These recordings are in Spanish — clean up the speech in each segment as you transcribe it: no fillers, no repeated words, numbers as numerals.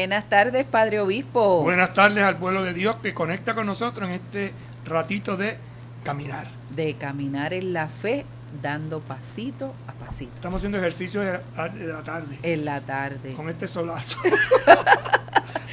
Buenas tardes, Padre Obispo. Buenas tardes al pueblo de Dios que conecta con nosotros en este ratito de caminar. De caminar en la fe, dando pasito a pasito. Estamos haciendo ejercicio de la tarde. En la tarde. Con este solazo.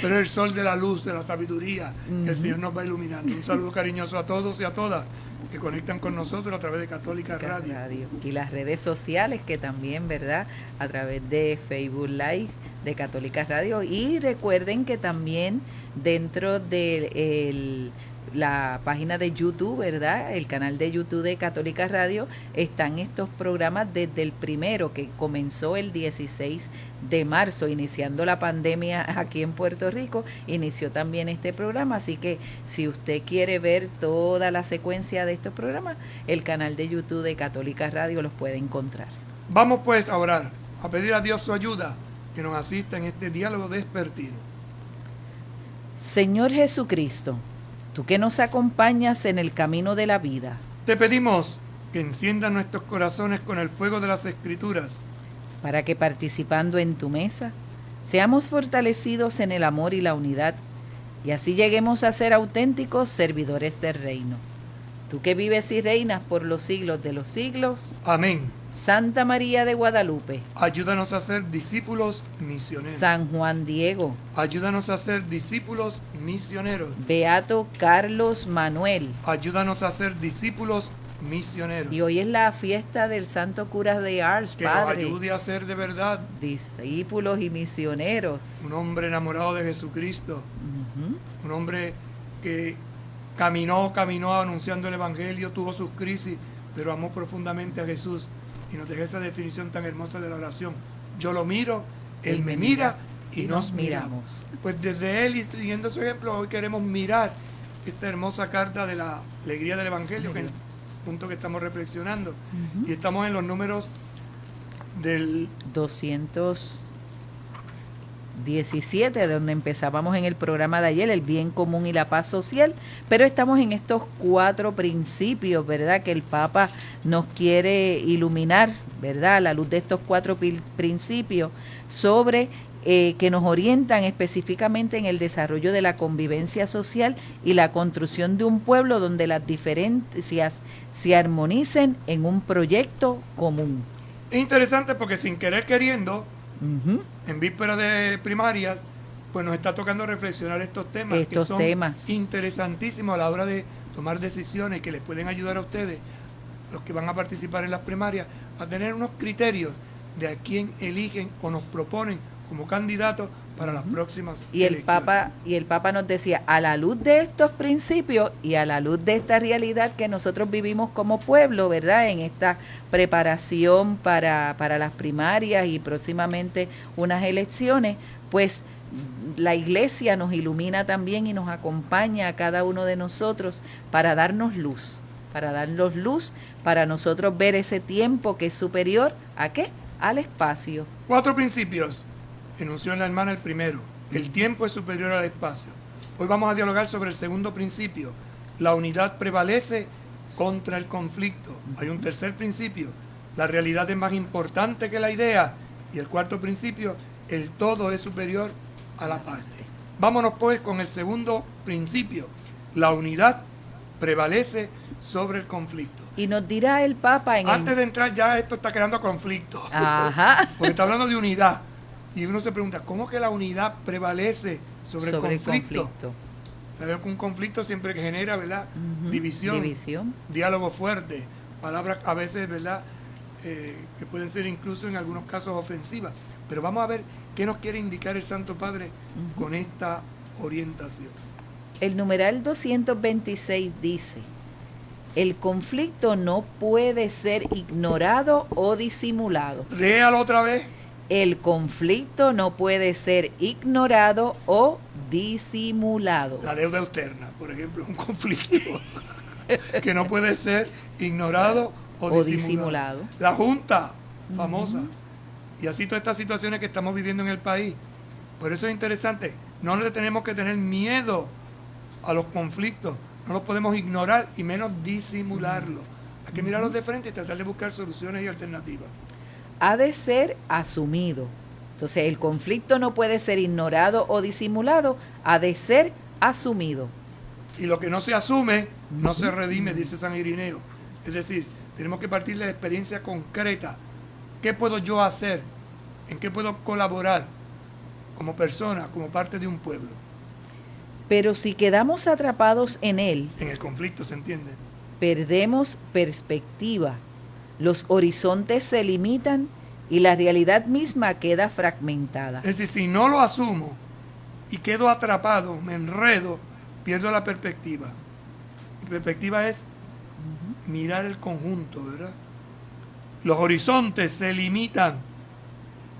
Pero es el sol de la luz, de la sabiduría, que el Señor nos va iluminando. Un saludo cariñoso a todos y a todas que conectan con nosotros a través de Católica Radio. Y las redes sociales que también, ¿verdad? A través de Facebook Live de Católica Radio. Y recuerden que también dentro de la página de YouTube, ¿verdad? El canal de YouTube de Católica Radio, están estos programas desde el primero, que comenzó el 16 de marzo, iniciando la pandemia aquí en Puerto Rico, inició también este programa, así que si usted quiere ver toda la secuencia de estos programas, el canal de YouTube de Católica Radio los puede encontrar. Vamos pues a orar, a pedir a Dios su ayuda, que nos asista en este diálogo despertino. Señor Jesucristo, tú que nos acompañas en el camino de la vida, te pedimos que encienda nuestros corazones con el fuego de las Escrituras, para que participando en tu mesa, seamos fortalecidos en el amor y la unidad, y así lleguemos a ser auténticos servidores del reino. Tú que vives y reinas por los siglos de los siglos. Amén. Santa María de Guadalupe, ayúdanos a ser discípulos misioneros. San Juan Diego, ayúdanos a ser discípulos misioneros. Beato Carlos Manuel, ayúdanos a ser discípulos misioneros. Y hoy es la fiesta del Santo Cura de Ars, que Padre. nos ayude a ser de verdad discípulos y misioneros. Un hombre enamorado de Jesucristo. Un hombre que caminó anunciando el Evangelio, tuvo sus crisis, pero amó profundamente a Jesús. Y nos deja esa definición tan hermosa de la oración. Yo lo miro, Él me mira y nos miramos. Pues desde Él y siguiendo su ejemplo, hoy queremos mirar esta hermosa carta de la alegría del Evangelio, que es el punto que estamos reflexionando. Y estamos en los números del 217, donde empezábamos en el programa de ayer, el bien común y la paz social, pero estamos en estos 4 principios, ¿verdad?, que el Papa nos quiere iluminar, ¿verdad?, a la luz de estos 4 principios sobre que nos orientan específicamente en el desarrollo de la convivencia social y la construcción de un pueblo donde las diferencias se armonicen en un proyecto común. Es interesante porque sin querer queriendo, en víspera de primarias, pues nos está tocando reflexionar estos temas que son interesantísimos a la hora de tomar decisiones que les pueden ayudar a ustedes, los que van a participar en las primarias, a tener unos criterios de a quién eligen o nos proponen como candidatos para las próximas elecciones. Y el Papa nos decía, a la luz de estos principios y a la luz de esta realidad que nosotros vivimos como pueblo, ¿verdad?, en esta preparación para las primarias y próximamente unas elecciones, pues la Iglesia nos ilumina también y nos acompaña a cada uno de nosotros para darnos luz, para nosotros ver ese tiempo que es superior ¿a qué? Al espacio. 4 principios. Enunció en la hermana el primero. El tiempo es superior al espacio. Hoy vamos a dialogar sobre el segundo principio. La unidad prevalece contra el conflicto. Hay un tercer principio. La realidad es más importante que la idea. Y el 4º principio, el todo es superior a la parte. Vámonos pues con el segundo principio. La unidad prevalece sobre el conflicto. Y nos dirá el Papa Antes de entrar ya esto está creando conflicto. Ajá. Porque está hablando de unidad. Y uno se pregunta, ¿cómo que la unidad prevalece sobre el conflicto? Sabemos que un conflicto siempre genera, ¿verdad?, división, diálogo fuerte, palabras a veces, ¿verdad?, que pueden ser incluso en algunos casos ofensivas. Pero vamos a ver qué nos quiere indicar el Santo Padre con esta orientación. El numeral 226 dice: el conflicto no puede ser ignorado o disimulado. Léalo otra vez. El conflicto no puede ser ignorado o disimulado. La deuda externa, por ejemplo, es un conflicto que no puede ser ignorado o disimulado. La Junta, famosa. Y así todas estas situaciones que estamos viviendo en el país. Por eso es interesante, no le tenemos que tener miedo a los conflictos, no los podemos ignorar y menos disimularlos. Hay que mirarlos de frente y tratar de buscar soluciones y alternativas. Ha de ser asumido Entonces el conflicto no puede ser ignorado o disimulado, ha de ser asumido. Y lo que no se asume, no se redime, dice San Irineo. Es decir, tenemos que partir de la experiencia concreta. ¿Qué puedo yo hacer? ¿En qué puedo colaborar como persona, como parte de un pueblo? Pero si quedamos atrapados en él, En el conflicto, ¿se entiende? perdemos perspectiva, los horizontes se limitan y la realidad misma queda fragmentada. Es decir, si no lo asumo y quedo atrapado, me enredo, pierdo la perspectiva. Mi perspectiva es mirar el conjunto, ¿verdad? Los horizontes se limitan.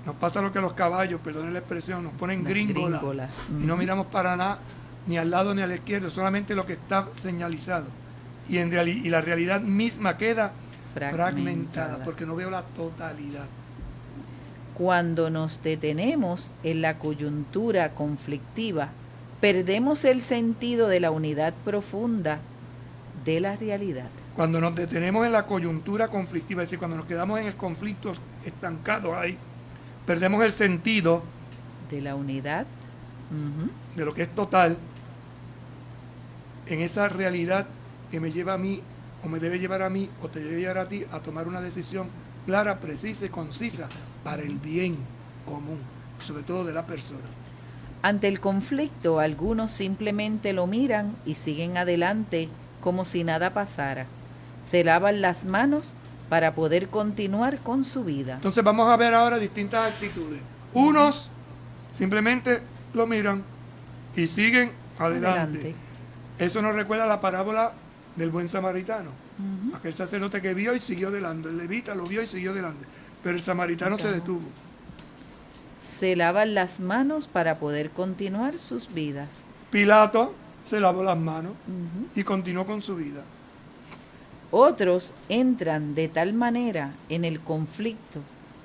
Nos pasa lo que a los caballos, perdonen la expresión, nos ponen gringolas. Y no miramos para nada, ni al lado ni a la izquierda, solamente lo que está señalizado. Y la realidad misma queda fragmentada, porque no veo la totalidad. Cuando nos detenemos en la coyuntura conflictiva, perdemos el sentido de la unidad profunda de la realidad. Cuando nos detenemos en la coyuntura conflictiva, es decir, cuando nos quedamos en el conflicto estancado ahí, perdemos el sentido de la unidad, de lo que es total, en esa realidad que me lleva a mí, o me debe llevar a mí, o te debe llevar a ti, a tomar una decisión clara, precisa y concisa para el bien común, sobre todo de la persona. Ante el conflicto, algunos simplemente lo miran y siguen adelante como si nada pasara. Se lavan las manos para poder continuar con su vida. Entonces vamos a ver ahora distintas actitudes. Unos simplemente lo miran y siguen adelante. Eso nos recuerda a la parábola del buen samaritano. Aquel sacerdote que vio y siguió adelante. El levita lo vio y siguió adelante. Pero el samaritano se detuvo. Se lavan las manos para poder continuar sus vidas. Pilato se lavó las manos y continuó con su vida. Otros entran de tal manera en el conflicto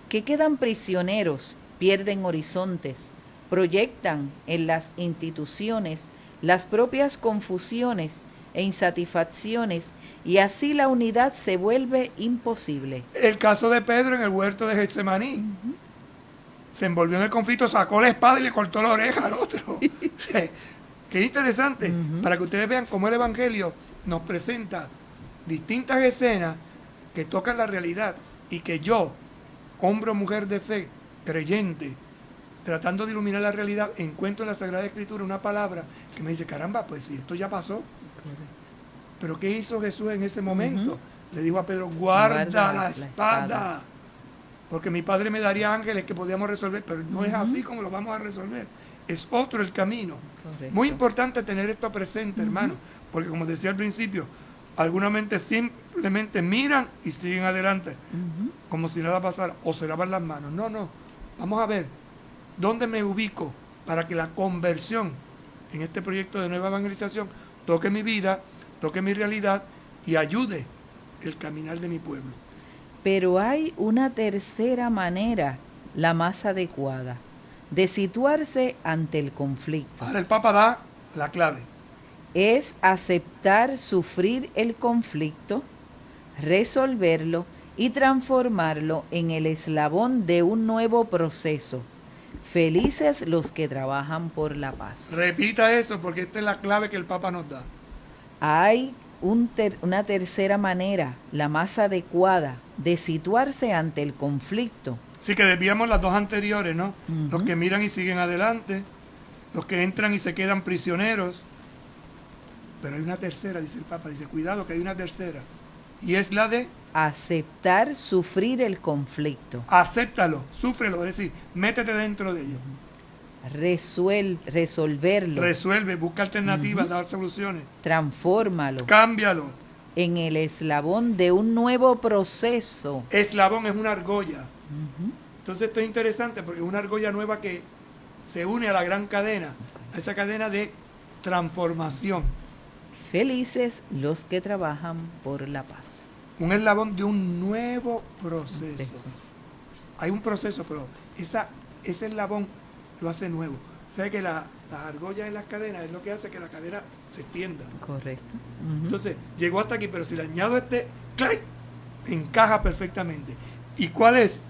que quedan prisioneros, pierden horizontes, proyectan en las instituciones las propias confusiones e insatisfacciones y así la unidad se vuelve imposible. El caso de Pedro en el huerto de Getsemaní. Se envolvió en el conflicto, sacó la espada y le cortó la oreja al otro. Qué interesante, para que ustedes vean cómo el Evangelio nos presenta distintas escenas que tocan la realidad y que yo, hombre o mujer de fe, creyente, tratando de iluminar la realidad, encuentro en la Sagrada Escritura una palabra que me dice, caramba, pues si esto ya pasó. Pero ¿qué hizo Jesús en ese momento? Le dijo a Pedro, guarda la espada, porque mi Padre me daría ángeles que podíamos resolver, pero no es así como lo vamos a resolver. Es otro el camino. Correcto. Muy importante tener esto presente, hermano, porque como decía al principio, algunas mentes simplemente miran y siguen adelante, como si nada pasara, o se lavan las manos. No, vamos a ver, ¿dónde me ubico para que la conversión en este proyecto de nueva evangelización toque mi vida, toque mi realidad y ayude el caminar de mi pueblo? Pero hay una tercera manera, la más adecuada, de situarse ante el conflicto. Ahora el Papa da la clave. Es aceptar sufrir el conflicto, resolverlo y transformarlo en el eslabón de un nuevo proceso. Felices los que trabajan por la paz. Repita eso porque esta es la clave que el Papa nos da. Hay una tercera manera, la más adecuada, de situarse ante el conflicto. Sí, que desviamos las dos anteriores, ¿no? Los que miran y siguen adelante, los que entran y se quedan prisioneros. Pero hay una tercera, dice el Papa, dice, cuidado que hay una tercera. Y es la de... aceptar sufrir el conflicto. Acéptalo, súfrelo, es decir, métete dentro de ello. Resolverlo. Resuelve, busca alternativas, da soluciones. Transfórmalo. Cámbialo. En el eslabón de un nuevo proceso. Eslabón es una argolla. Entonces esto es interesante porque es una argolla nueva que se une a la gran cadena, a esa cadena de transformación. Felices los que trabajan por la paz. Un eslabón de un nuevo proceso. Hay un proceso, pero ese eslabón lo hace nuevo. O sea que las argollas en las cadenas es lo que hace que la cadena se extienda. Correcto. Entonces, llegó hasta aquí, pero si le añado ¡clac!, encaja perfectamente. ¿Y cuál es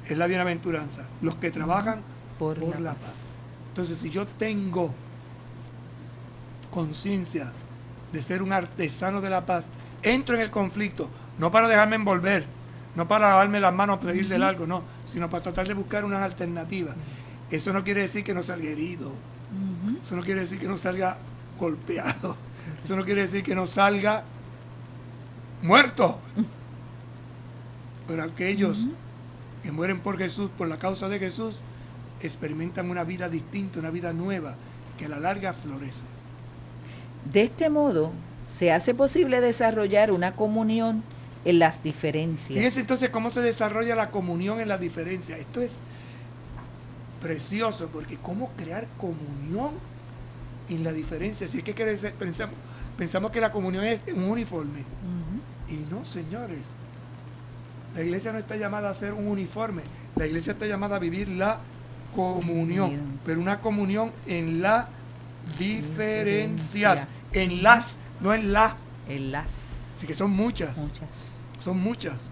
es la bienaventuranza. Los que trabajan por la paz. Entonces, si yo tengo conciencia de ser un artesano de la paz, entro en el conflicto, no para dejarme envolver, no para lavarme las manos, pedir de largo, no, sino para tratar de buscar unas alternativas. Eso no quiere decir que no salga herido, eso no quiere decir que no salga golpeado, eso no quiere decir que no salga muerto. Pero aquellos que mueren por Jesús, por la causa de Jesús, experimentan una vida distinta, una vida nueva, que a la larga florece. De este modo, se hace posible desarrollar una comunión en las diferencias. Fíjense entonces cómo se desarrolla la comunión en las diferencias. Esto es precioso, porque cómo crear comunión en la diferencia. Si es que pensamos que la comunión es un uniforme. Y no, señores. La iglesia no está llamada a ser un uniforme. La iglesia está llamada a vivir la comunión. Pero una comunión en las diferencias. En las, no en la. En las. Así que son muchas. Son muchas.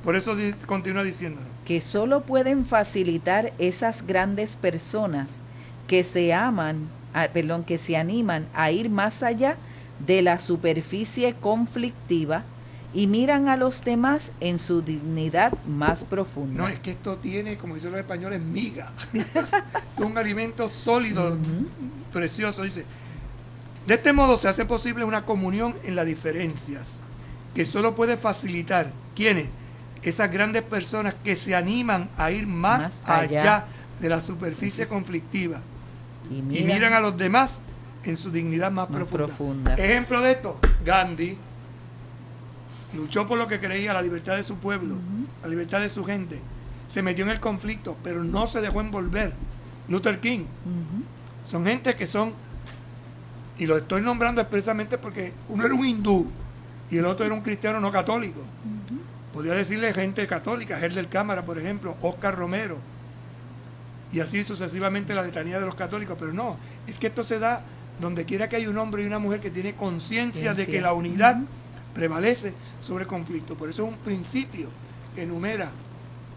Por eso continúa diciéndolo. Que solo pueden facilitar esas grandes personas que se que se animan a ir más allá de la superficie conflictiva y miran a los demás en su dignidad más profunda. No, es que esto tiene, como dicen los españoles, miga. Es un alimento sólido, precioso. Dice, de este modo se hace posible una comunión en las diferencias, que solo puede facilitar, ¿quiénes? Esas grandes personas que se animan a ir más allá de la superficie conflictiva y miran a los demás en su dignidad más profunda. Ejemplo de esto, Gandhi luchó por lo que creía, la libertad de su pueblo, la libertad de su gente. Se metió en el conflicto, pero no se dejó envolver. Luther King. Son gente que son, y lo estoy nombrando expresamente porque uno era un hindú y el otro era un cristiano no católico. Podría decirle gente católica, Herbert Cámara, por ejemplo, Oscar Romero, y así sucesivamente la letanía de los católicos. Pero no, es que esto se da donde quiera que hay un hombre y una mujer que tiene conciencia de que la unidad prevalece sobre el conflicto. Por eso es un principio que enumera,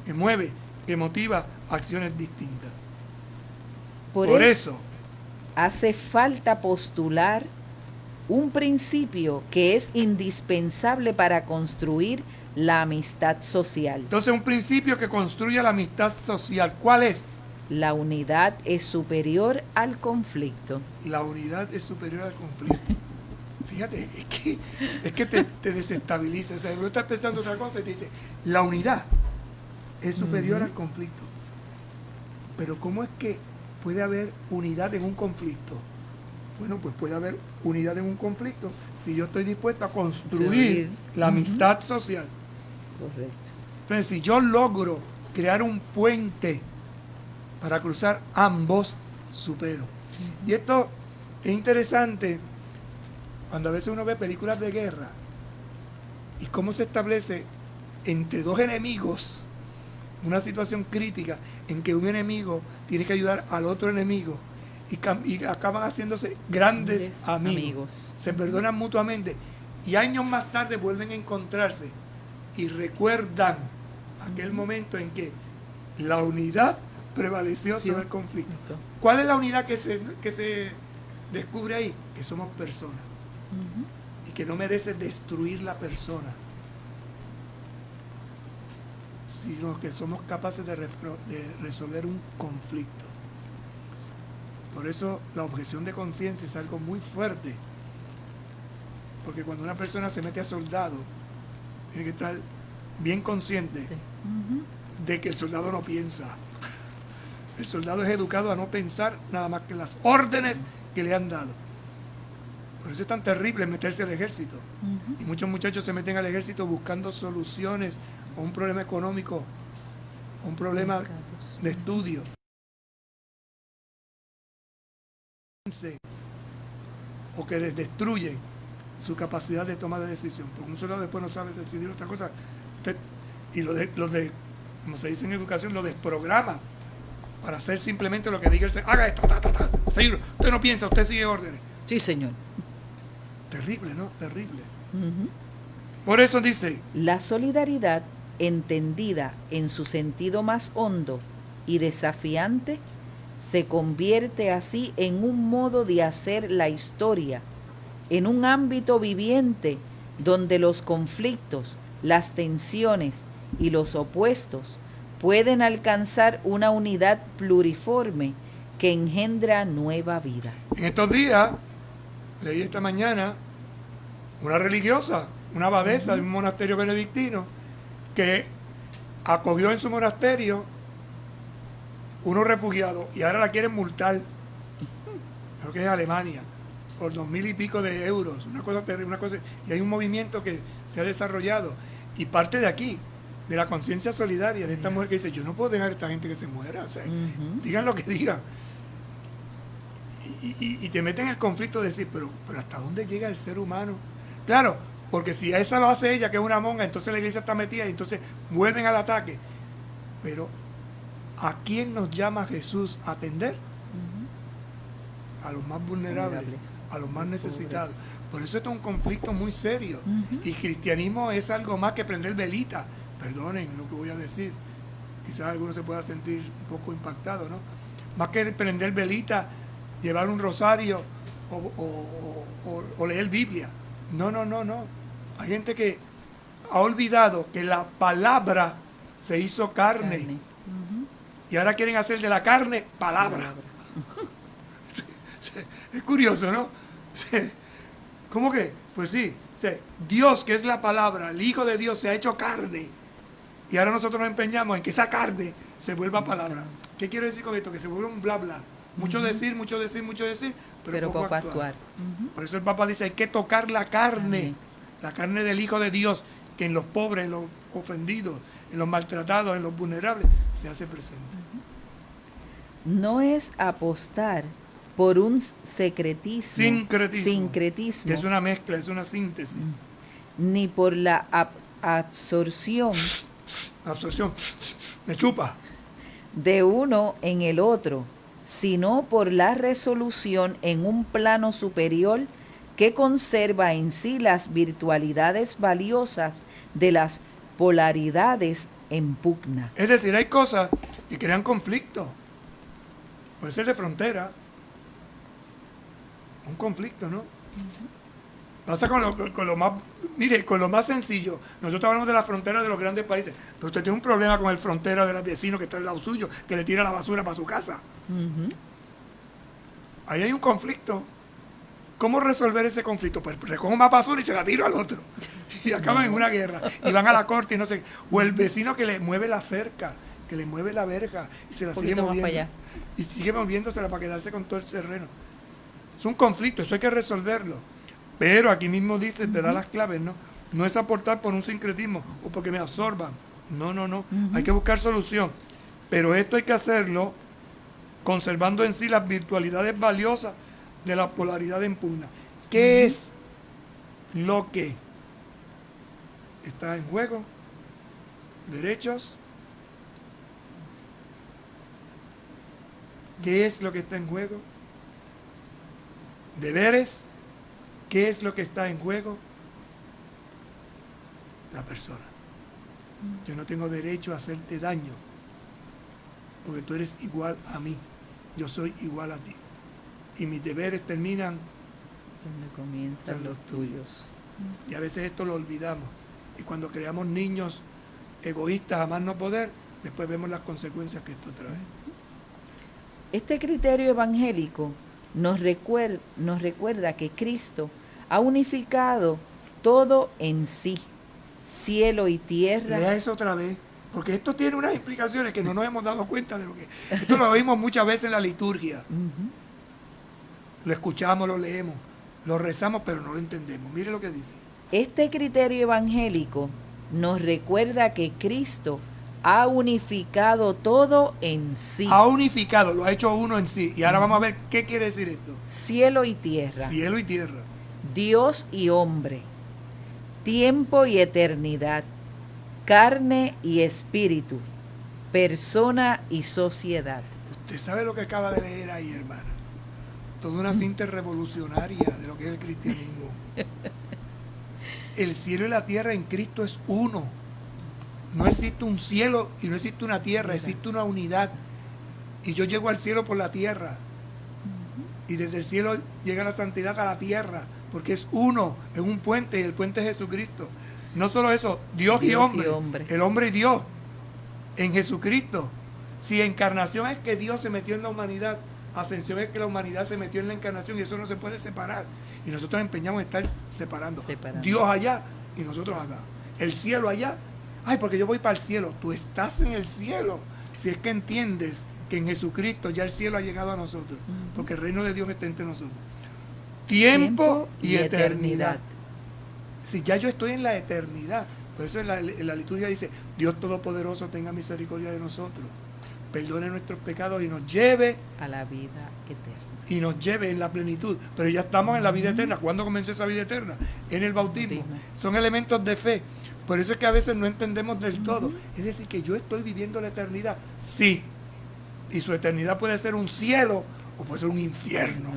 que mueve, que motiva acciones distintas. Por eso hace falta postular un principio que es indispensable para construir la amistad social. Entonces, un principio que construye la amistad social, ¿cuál es? La unidad es superior al conflicto. La unidad es superior al conflicto. Fíjate, es que te desestabiliza. O sea, uno está pensando otra cosa y te dice, la unidad es superior al conflicto. Pero ¿cómo es que puede haber unidad en un conflicto? Bueno, pues puede haber unidad en un conflicto si yo estoy dispuesto a construir la amistad social. Correcto. Entonces, si yo logro crear un puente para cruzar ambos, supero. Y esto es interesante cuando a veces uno ve películas de guerra y cómo se establece entre dos enemigos una situación crítica en que un enemigo tiene que ayudar al otro enemigo y acaban haciéndose grandes amigos. Se perdonan mutuamente y años más tarde vuelven a encontrarse y recuerdan aquel momento en que la unidad prevaleció sobre el conflicto. ¿Cuál es la unidad que se descubre ahí? Que somos personas y que no merece destruir la persona, sino que somos capaces de resolver un conflicto. Por eso la objeción de conciencia es algo muy fuerte, porque cuando una persona se mete a soldado, tiene que estar bien consciente de que el soldado no piensa. El soldado es educado a no pensar nada más que las órdenes que le han dado. Por eso es tan terrible meterse al ejército. Y muchos muchachos se meten al ejército buscando soluciones a un problema económico, a un problema de estudio. O que les destruyen su capacidad de toma de decisión. Porque un soldado después no sabe decidir otra cosa. Y como se dice en educación, lo desprograman para hacer simplemente lo que diga el señor. Haga esto, Señor, usted no piensa, usted sigue órdenes. Sí, señor. Terrible, ¿no? Terrible. Por eso dice, la solidaridad entendida en su sentido más hondo y desafiante, se convierte así en un modo de hacer la historia, en un ámbito viviente donde los conflictos, las tensiones y los opuestos pueden alcanzar una unidad pluriforme que engendra nueva vida. En estos días, leí esta mañana, una religiosa, una abadesa de un monasterio benedictino, que acogió en su monasterio unos refugiados y ahora la quieren multar, creo que es Alemania, por 2,000 y pico de euros, una cosa terrible, una cosa, y hay un movimiento que se ha desarrollado y parte de aquí, de la conciencia solidaria de esta mujer que dice, yo no puedo dejar a esta gente que se muera, o sea, digan lo que digan. Y te meten en el conflicto de decir, pero ¿hasta dónde llega el ser humano? Claro, porque si a esa lo hace ella, que es una monja, entonces la iglesia está metida y entonces vuelven al ataque. Pero ¿a quién nos llama Jesús a atender? A los más vulnerables, a los más necesitados. Pobres. Por eso esto es un conflicto muy serio. Y cristianismo es algo más que prender velita. Perdonen lo que voy a decir. Quizás alguno se pueda sentir un poco impactado, ¿no? Más que prender velita, llevar un rosario o leer Biblia. No. Hay gente que ha olvidado que la palabra se hizo carne. Y ahora quieren hacer de la carne palabra. Es curioso, ¿no? ¿Cómo que? Pues sí, Dios, que es la palabra, el Hijo de Dios se ha hecho carne. Y ahora nosotros nos empeñamos en que esa carne se vuelva palabra. ¿Qué quiero decir con esto? Que se vuelve un bla bla. Mucho decir, pero poco actuar. Por eso el Papa dice, hay que tocar la carne del Hijo de Dios, que en los pobres, en los ofendidos, en los maltratados, en los vulnerables, se hace presente. No es apostar por un sincretismo, que es una mezcla, es una síntesis. Ni por la absorción, me chupa, de uno en el otro, sino por la resolución en un plano superior que conserva en sí las virtualidades valiosas de las polaridades en pugna. Es decir, hay cosas que crean conflicto. Puede ser de frontera. Un conflicto, ¿no? Pasa con lo más, mire, con lo más sencillo. Nosotros hablamos de la frontera de los grandes países, pero usted tiene un problema con el frontera del vecino que está al lado suyo, que le tira la basura para su casa. Ahí hay un conflicto. ¿Cómo resolver ese conflicto? Pues recojo más basura y se la tiro al otro. Y acaban en una guerra. Y van a la corte y no sé. O el vecino que le mueve la cerca, que le mueve la verja y se la sigue moviendo. Y sigue moviéndosela para quedarse con todo el terreno. Es un conflicto, eso hay que resolverlo. Pero aquí mismo dice, te da las claves, ¿no? No es aportar por un sincretismo o porque me absorban. No. Hay que buscar solución. Pero esto hay que hacerlo conservando en sí las virtualidades valiosas de la polaridad en pugna. ¿Qué es lo que está en juego? Derechos. ¿Qué es lo que está en juego? Deberes. ¿Qué es lo que está en juego? La persona. Yo no tengo derecho a hacerte daño, porque tú eres igual a mí. Yo soy igual a ti. Y mis deberes terminan donde comienzan los tuyos. Y a veces esto lo olvidamos. Y cuando creamos niños egoístas a más no poder, después vemos las consecuencias que esto trae. Este criterio evangélico nos recuerda que Cristo ha unificado todo en sí, cielo y tierra. Lea eso otra vez, porque esto tiene unas implicaciones que no nos hemos dado cuenta de lo que... Esto lo oímos muchas veces en la liturgia. Lo escuchamos, lo leemos, lo rezamos, pero no lo entendemos. Mire lo que dice. Este criterio evangélico nos recuerda que Cristo ha unificado todo en sí. Ha unificado, lo ha hecho uno en sí. Y ahora vamos a ver qué quiere decir esto. Cielo y tierra. Cielo y tierra. Dios y hombre. Tiempo y eternidad. Carne y espíritu. Persona y sociedad. Usted sabe lo que acaba de leer ahí, hermana. Toda una cinta revolucionaria de lo que es el cristianismo. El cielo y la tierra en Cristo es uno. no existe un cielo y no existe una tierra, existe una unidad. Y yo llego al cielo por la tierra. Y desde el cielo llega la santidad a la tierra, porque es uno, es un puente, y el puente es Jesucristo. No solo eso, Dios y hombre, el hombre y Dios, en Jesucristo. Si encarnación es que Dios se metió en la humanidad, ascensión es que la humanidad se metió en la encarnación, y eso no se puede separar. Y nosotros empeñamos en estar separando. Dios allá y nosotros acá. El cielo allá. Ay, porque yo voy para el cielo. Tú estás en el cielo. Si es que entiendes que en Jesucristo ya el cielo ha llegado a nosotros, porque el reino de Dios está entre nosotros. Tiempo y eternidad. Si ya yo estoy en la eternidad, por eso en la liturgia dice, Dios Todopoderoso tenga misericordia de nosotros, perdone nuestros pecados y nos lleve a la vida eterna. Y nos lleve en la plenitud. Pero ya estamos en la vida eterna. ¿Cuándo comenzó esa vida eterna? En el bautismo. Son elementos de fe. Por eso es que a veces no entendemos del todo. Es decir, que yo estoy viviendo la eternidad. Sí. Y su eternidad puede ser un cielo o puede ser un infierno.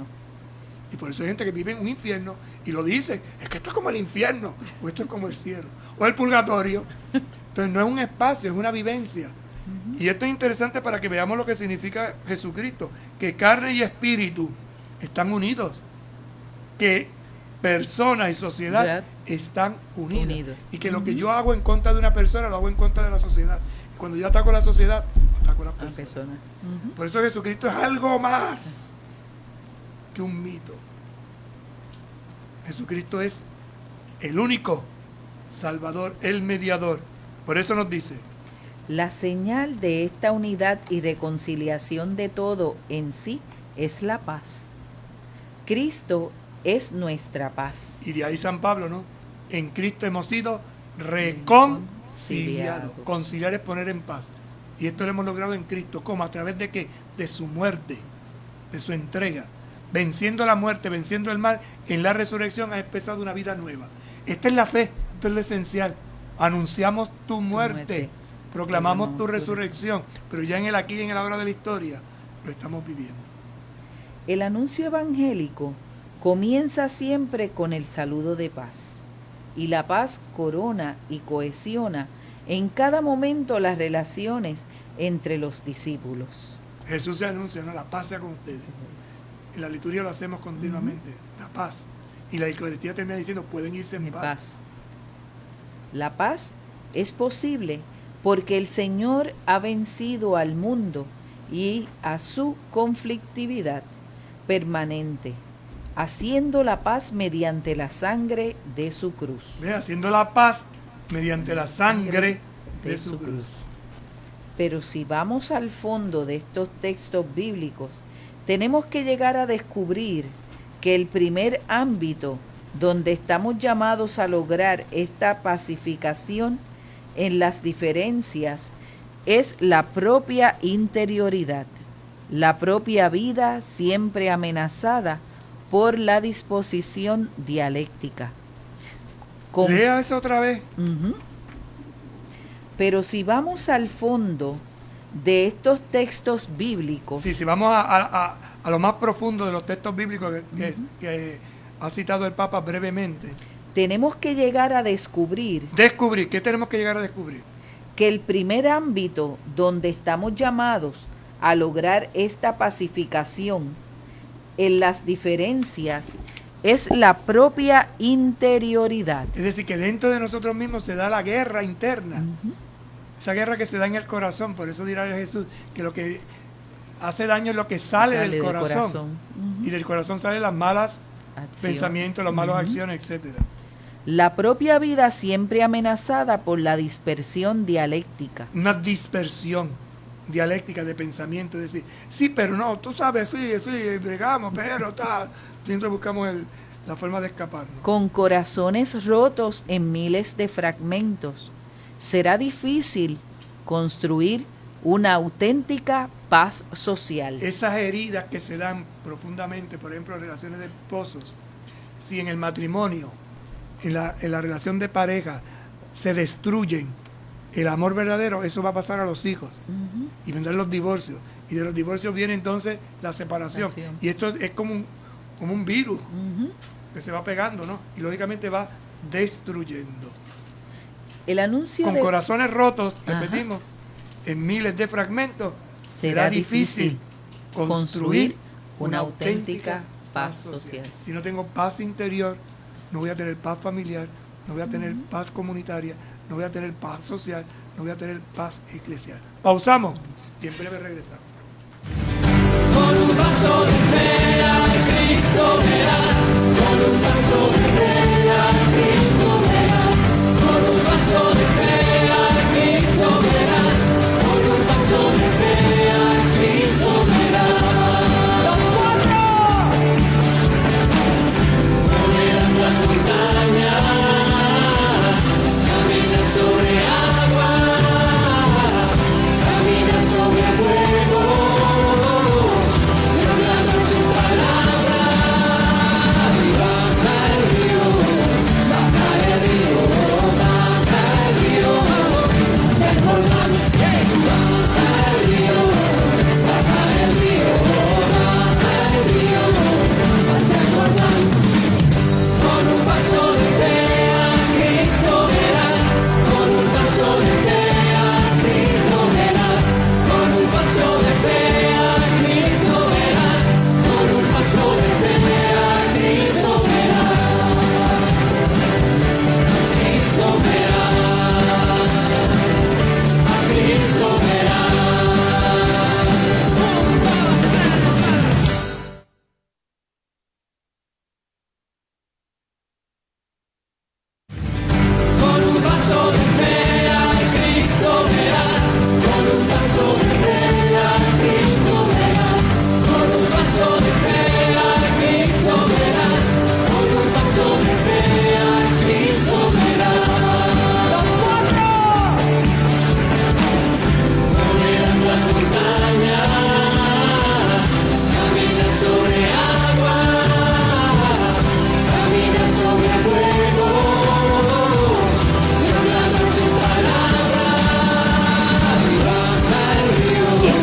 Y por eso hay gente que vive en un infierno y lo dice, es que esto es como el infierno, o esto es como el cielo, o el purgatorio. Entonces no es un espacio, es una vivencia. Y esto es interesante para que veamos lo que significa Jesucristo, que carne y espíritu están unidos, que persona y sociedad están unidos. Y que lo que yo hago en contra de una persona lo hago en contra de la sociedad. Y cuando yo ataco a la sociedad, ataco a la persona. Por eso Jesucristo es algo más que un mito. Jesucristo es el único Salvador, el mediador. Por eso nos dice: la señal de esta unidad y reconciliación de todo en sí es la paz. Cristo es nuestra paz. Y de ahí San Pablo, ¿no? En Cristo hemos sido reconciliados. Conciliar es poner en paz. Y esto lo hemos logrado en Cristo. ¿Cómo? ¿A través de qué? De su muerte, de su entrega. Venciendo la muerte, venciendo el mal, en la resurrección ha empezado una vida nueva. Esta es la fe, esto es lo esencial. Anunciamos tu muerte. Proclamamos tu resurrección, pero ya en el aquí y en el ahora de la historia lo estamos viviendo. El anuncio evangélico comienza siempre con el saludo de paz, y la paz corona y cohesiona en cada momento las relaciones entre los discípulos. Jesús se anuncia, ¿no? La paz sea con ustedes. En la liturgia lo hacemos continuamente, la paz. Y la Eucaristía termina diciendo, pueden irse en paz. La paz es posible porque el Señor ha vencido al mundo y a su conflictividad permanente, haciendo la paz mediante la sangre de su cruz. Haciendo la paz mediante la sangre de su cruz. Pero si vamos al fondo de estos textos bíblicos, tenemos que llegar a descubrir que el primer ámbito donde estamos llamados a lograr esta pacificación en las diferencias es la propia interioridad, la propia vida siempre amenazada por la disposición dialéctica. Lea eso otra vez. Pero si vamos al fondo de estos textos bíblicos... Sí, si vamos a lo más profundo de los textos bíblicos que ha citado el Papa brevemente. Tenemos que llegar a descubrir... ¿Qué tenemos que llegar a descubrir? Que el primer ámbito donde estamos llamados a lograr esta pacificación en las diferencias es la propia interioridad. Es decir, que dentro de nosotros mismos se da la guerra interna. Esa guerra que se da en el corazón. Por eso dirá Jesús que lo que hace daño es lo que sale del corazón. Y del corazón salen las malas pensamientos, las malas acciones, etcétera. La propia vida siempre amenazada por la dispersión dialéctica. Una dispersión dialéctica de pensamiento. Es decir, sí, pero no, tú sabes, sí, bregamos, pero tal. Siempre buscamos la forma de escaparnos. Con corazones rotos en miles de fragmentos, será difícil construir una auténtica paz social. Esas heridas que se dan profundamente, por ejemplo, en relaciones de esposos, si en el matrimonio, en la relación de pareja, se destruyen el amor verdadero, eso va a pasar a los hijos. Y vendrán los divorcios. Y de los divorcios viene entonces la separación. Y esto es como un virus que se va pegando, ¿no? Y lógicamente va destruyendo. El anuncio con corazones rotos, Ajá. repetimos, en miles de fragmentos, será difícil construir una auténtica paz social. Si no tengo paz interior, no voy a tener paz familiar, no voy a tener paz comunitaria, no voy a tener paz social, no voy a tener paz eclesial. Pausamos y en breve regresamos. Con un paso de fe a Cristo verás, con un paso de fe a Cristo verás, con un paso de fe a Cristo verás, con un paso de fe a Cristo verás. ¡Los cuatro! Moverás las montañas, caminas sobre agua, caminas sobre fuego.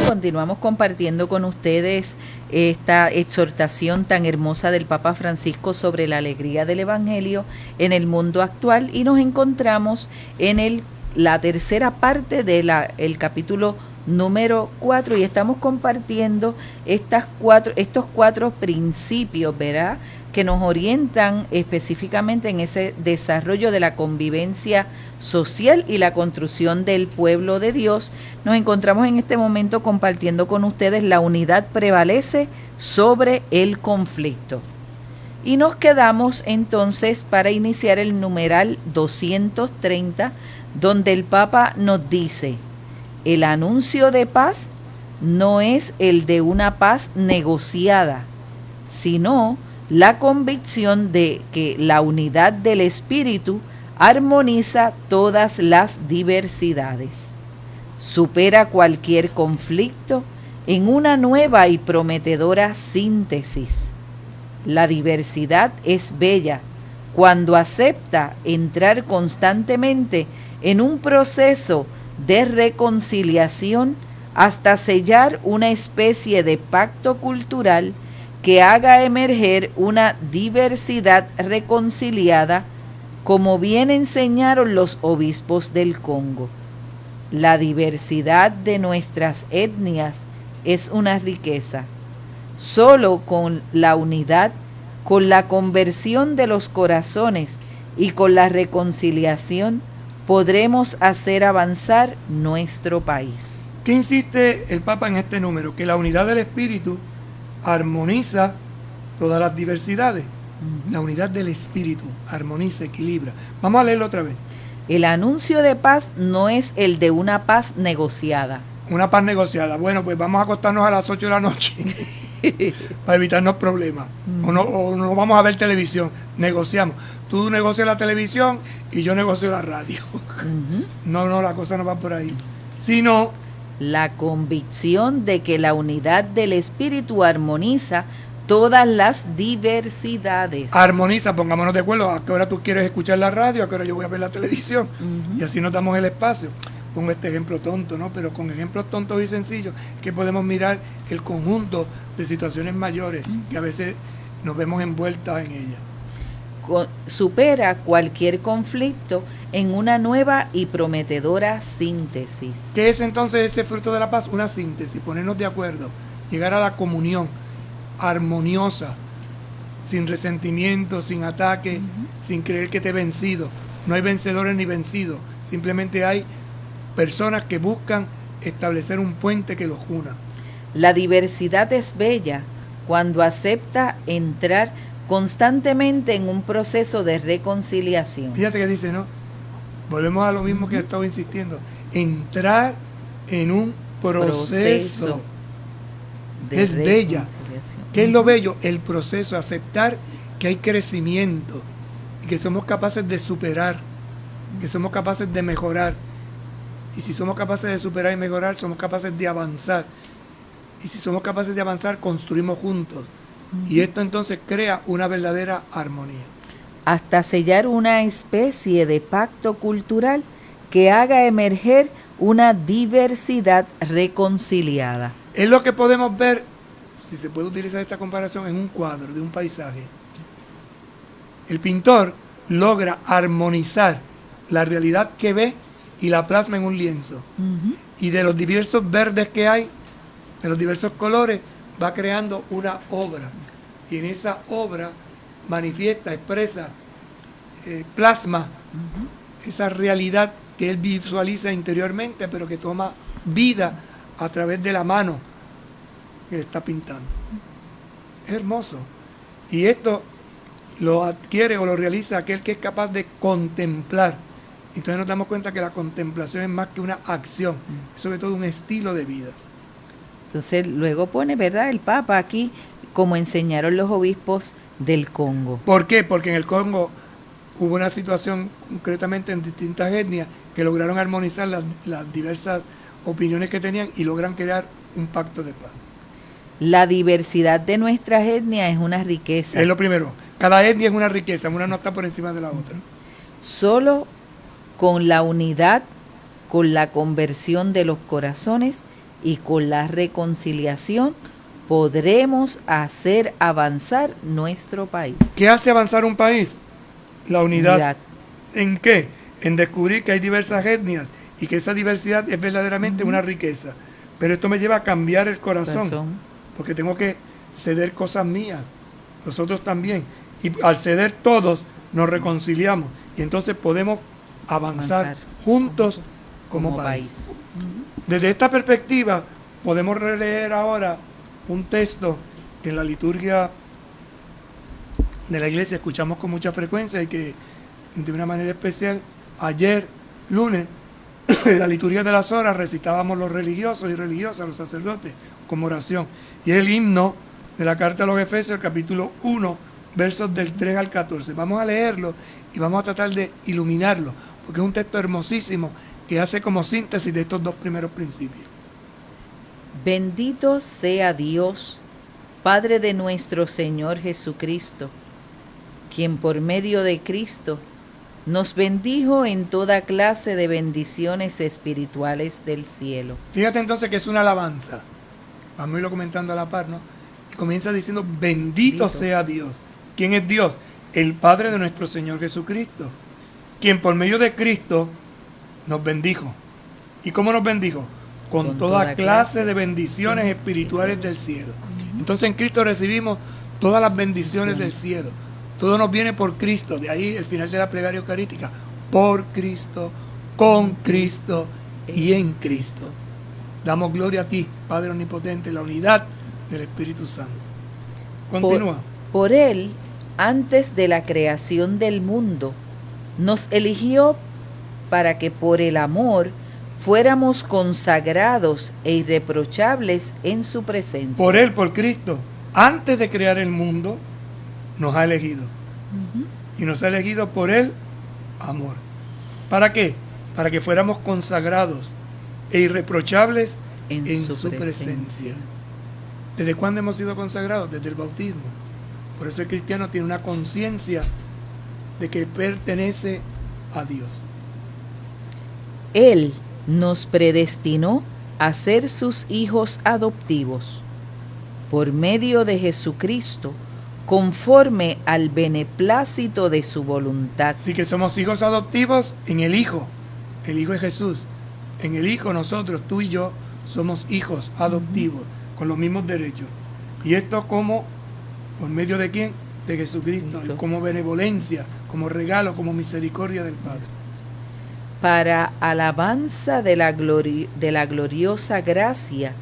Continuamos compartiendo con ustedes esta exhortación tan hermosa del Papa Francisco sobre la alegría del Evangelio en el mundo actual, y nos encontramos en la tercera parte del capítulo número 4 y estamos compartiendo estos cuatro principios, ¿verdad?, que nos orientan específicamente en ese desarrollo de la convivencia social y la construcción del pueblo de Dios. Nos encontramos en este momento compartiendo con ustedes la unidad prevalece sobre el conflicto. Y nos quedamos entonces para iniciar el numeral 230, donde el Papa nos dice: el anuncio de paz no es el de una paz negociada, sino la convicción de que la unidad del espíritu armoniza todas las diversidades, supera cualquier conflicto en una nueva y prometedora síntesis. La diversidad es bella cuando acepta entrar constantemente en un proceso de reconciliación hasta sellar una especie de pacto cultural que haga emerger una diversidad reconciliada, como bien enseñaron los obispos del Congo. La diversidad de nuestras etnias es una riqueza. Solo con la unidad, con la conversión de los corazones y con la reconciliación podremos hacer avanzar nuestro país. ¿Qué insiste el Papa en este número? Que la unidad del espíritu armoniza todas las diversidades. La unidad del espíritu armoniza, equilibra. Vamos a leerlo otra vez. El anuncio de paz no es el de una paz negociada. Una paz negociada. Bueno, pues vamos a acostarnos a las 8 de la noche para evitarnos problemas. O no vamos a ver televisión. Negociamos. Tú negocias la televisión y yo negocio la radio. No, la cosa no va por ahí. Sino la convicción de que la unidad del espíritu armoniza todas las diversidades. Armoniza, pongámonos de acuerdo a qué hora tú quieres escuchar la radio, a qué hora yo voy a ver la televisión. Y así nos damos el espacio. Pongo este ejemplo tonto, ¿no? Pero con ejemplos tontos y sencillos es que podemos mirar el conjunto de situaciones mayores que a veces nos vemos envueltas en ellas. supera cualquier conflicto en una nueva y prometedora síntesis. ¿Qué es entonces ese fruto de la paz? Una síntesis, ponernos de acuerdo, llegar a la comunión armoniosa, sin resentimiento, sin ataque, sin creer que te he vencido. No hay vencedores ni vencidos, simplemente hay personas que buscan establecer un puente que los una. La diversidad es bella cuando acepta entrar constantemente en un proceso de reconciliación. Fíjate que dice, ¿no? Volvemos a lo mismo que he estado insistiendo. Entrar en un proceso. Es bella. ¿Qué es lo bello? El proceso, aceptar que hay crecimiento y que somos capaces de superar, que somos capaces de mejorar. Y si somos capaces de superar y mejorar, somos capaces de avanzar. Y si somos capaces de avanzar, construimos juntos. Y esto entonces crea una verdadera armonía. Hasta sellar una especie de pacto cultural que haga emerger una diversidad reconciliada. Es lo que podemos ver, si se puede utilizar esta comparación, en un cuadro de un paisaje. El pintor logra armonizar la realidad que ve y la plasma en un lienzo. Y de los diversos verdes que hay, de los diversos colores, va creando una obra. Y en esa obra manifiesta, expresa, plasma esa realidad que él visualiza interiormente, pero que toma vida a través de la mano que le está pintando. Es hermoso. Y esto lo adquiere o lo realiza aquel que es capaz de contemplar. Entonces nos damos cuenta que la contemplación es más que una acción, es sobre todo un estilo de vida. Entonces luego pone, ¿verdad?, el Papa aquí, como enseñaron los obispos del Congo. ¿Por qué? Porque en el Congo hubo una situación, concretamente en distintas etnias, que lograron armonizar las diversas opiniones que tenían y logran crear un pacto de paz. La diversidad de nuestras etnias es una riqueza. Es lo primero. Cada etnia es una riqueza, una no está por encima de la otra. Solo con la unidad, con la conversión de los corazones y con la reconciliación podremos hacer avanzar nuestro país. ¿Qué hace avanzar un país? La unidad. ¿En qué? En descubrir que hay diversas etnias y que esa diversidad es verdaderamente una riqueza. Pero esto me lleva a cambiar el corazón. Porque tengo que ceder cosas mías, nosotros también. Y al ceder todos, nos reconciliamos. Y entonces podemos avanzar juntos como país. Desde esta perspectiva, podemos releer ahora un texto que en la liturgia de la iglesia escuchamos con mucha frecuencia y que de una manera especial ayer, lunes, en la liturgia de las horas recitábamos los religiosos y religiosas, los sacerdotes, como oración. Y es el himno de la carta a los Efesios, el capítulo 1, versos del 3 al 14. Vamos a leerlo y vamos a tratar de iluminarlo, porque es un texto hermosísimo que hace como síntesis de estos dos primeros principios. Bendito sea Dios, Padre de nuestro Señor Jesucristo, quien por medio de Cristo nos bendijo en toda clase de bendiciones espirituales del cielo. Fíjate entonces que es una alabanza. Vamos a irlo comentando a la par, ¿no? Y comienza diciendo, bendito sea Dios. ¿Quién es Dios? El Padre de nuestro Señor Jesucristo, quien por medio de Cristo nos bendijo. ¿Y cómo nos bendijo? Con toda clase de bendiciones espirituales del cielo. Entonces en Cristo recibimos todas las bendiciones del cielo. Todo nos viene por Cristo. De ahí el final de la plegaria eucarística. Por Cristo, con Cristo y en Cristo. Damos gloria a ti, Padre Omnipotente, la unidad del Espíritu Santo. Continúa. Por Él, antes de la creación del mundo, nos eligió para que por el amor fuéramos consagrados e irreprochables en su presencia. Por Él, por Cristo, antes de crear el mundo, nos ha elegido. Y nos ha elegido por el amor. ¿Para qué? Para que fuéramos consagrados e irreprochables en su presencia. ¿Desde cuándo hemos sido consagrados? Desde el bautismo. Por eso el cristiano tiene una conciencia de que pertenece a Dios. Él nos predestinó a ser sus hijos adoptivos. Por medio de Jesucristo, conforme al beneplácito de su voluntad. Así que somos hijos adoptivos en el Hijo. El Hijo es Jesús. En el Hijo nosotros, tú y yo, somos hijos adoptivos, con los mismos derechos. Y esto como, ¿por medio de quién? De Jesucristo, como benevolencia, como regalo, como misericordia del Padre. Para alabanza de la gloriosa gracia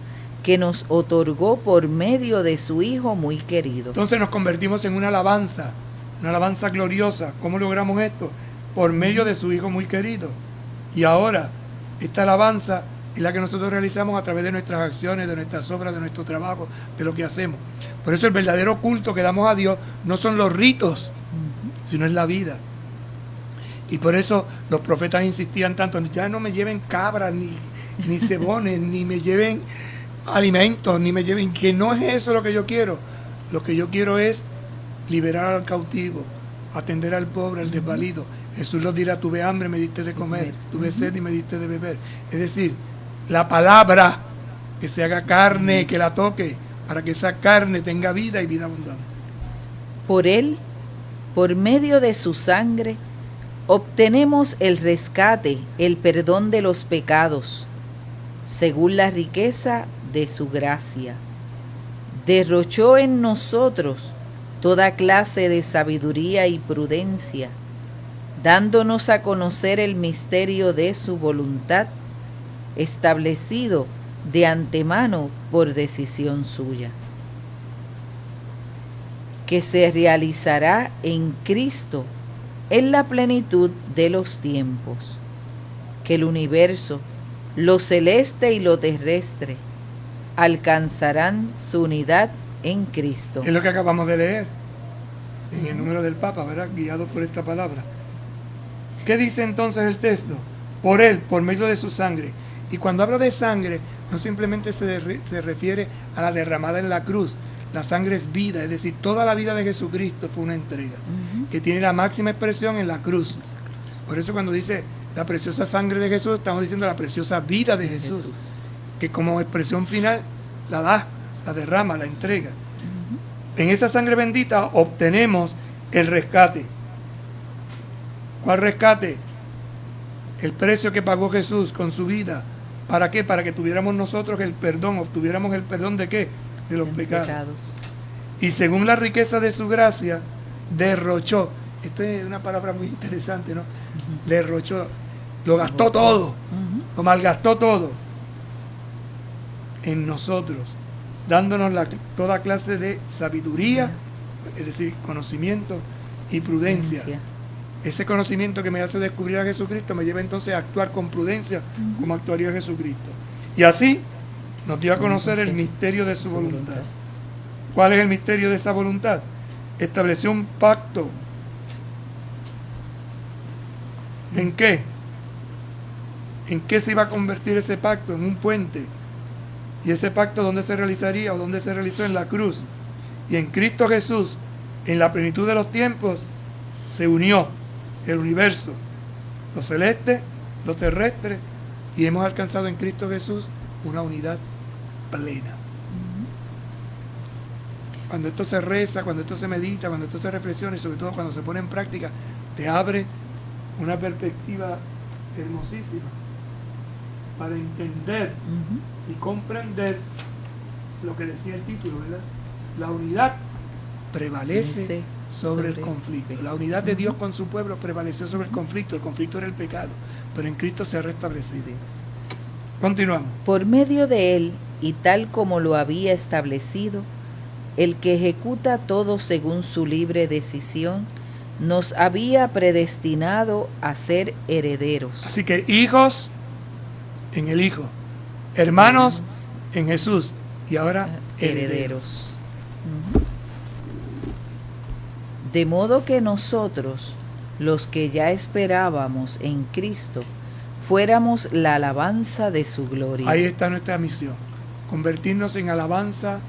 que nos otorgó por medio de su Hijo muy querido. Entonces nos convertimos en una alabanza gloriosa. ¿Cómo logramos esto? Por medio de su Hijo muy querido. Y ahora, esta alabanza es la que nosotros realizamos a través de nuestras acciones, de nuestras obras, de nuestro trabajo, de lo que hacemos. Por eso el verdadero culto que damos a Dios no son los ritos, sino es la vida. Y por eso los profetas insistían tanto, ya no me lleven cabras, ni cebones, ni me lleven alimentos, ni me lleven, que no es eso lo que yo quiero. Lo que yo quiero es liberar al cautivo, atender al pobre, al desvalido. Jesús los dirá, tuve hambre, me diste de comer, tuve sed y me diste de beber. Es decir, la palabra que se haga carne, que la toque, para que esa carne tenga vida y vida abundante. Por Él, por medio de su sangre, obtenemos el rescate, el perdón de los pecados, según la riqueza de su gracia. Derrochó en nosotros toda clase de sabiduría y prudencia, dándonos a conocer el misterio de su voluntad, establecido de antemano por decisión suya, que se realizará en Cristo en la plenitud de los tiempos, que el universo, lo celeste y lo terrestre, alcanzarán su unidad en Cristo. Es lo que acabamos de leer en el número del Papa, ¿verdad? Guiado por esta palabra. ¿Qué dice entonces el texto? Por Él, por medio de su sangre. Y cuando habla de sangre, no simplemente se refiere a la derramada en la cruz. La sangre es vida, es decir, toda la vida de Jesucristo fue una entrega, que tiene la máxima expresión en la cruz. Por eso cuando dice la preciosa sangre de Jesús, estamos diciendo la preciosa vida de Jesús, que como expresión final la da, la derrama, la entrega. En esa sangre bendita obtenemos el rescate. ¿Cuál rescate? El precio que pagó Jesús con su vida. ¿Para qué? Para que tuviéramos nosotros el perdón. ¿Obtuviéramos el perdón de qué? De los pecados. Y según la riqueza de su gracia, derrochó. Esto es una palabra muy interesante, ¿no? Derrochó. Lo gastó todo. Lo malgastó todo en nosotros, dándonos toda clase de sabiduría, es decir, conocimiento y prudencia. Ese conocimiento que me hace descubrir a Jesucristo me lleva entonces a actuar con prudencia como actuaría Jesucristo. Y así nos dio a conocer el misterio de su voluntad. ¿Cuál es el misterio de esa voluntad? Estableció un pacto. ¿En qué? ¿En qué se iba a convertir ese pacto? En un puente. ¿Y ese pacto dónde se realizaría o dónde se realizó? En la cruz. Y en Cristo Jesús, en la plenitud de los tiempos, se unió el universo, lo celeste, lo terrestre, y hemos alcanzado en Cristo Jesús una unidad plena. Cuando esto se reza, cuando esto se medita, cuando esto se reflexiona y sobre todo cuando se pone en práctica, te abre una perspectiva hermosísima para entender y comprender lo que decía el título, ¿verdad? La unidad prevalece sobre el conflicto. La unidad de Dios con su pueblo prevaleció sobre el conflicto era el pecado, pero en Cristo se ha restablecido. Continuamos. Por medio de Él, y tal como lo había establecido, el que ejecuta todo según su libre decisión, nos había predestinado a ser herederos. Así que hijos en el Hijo, hermanos en Jesús, y ahora herederos. De modo que nosotros, los que ya esperábamos en Cristo, fuéramos la alabanza de su gloria. Ahí está nuestra misión, convertirnos en alabanza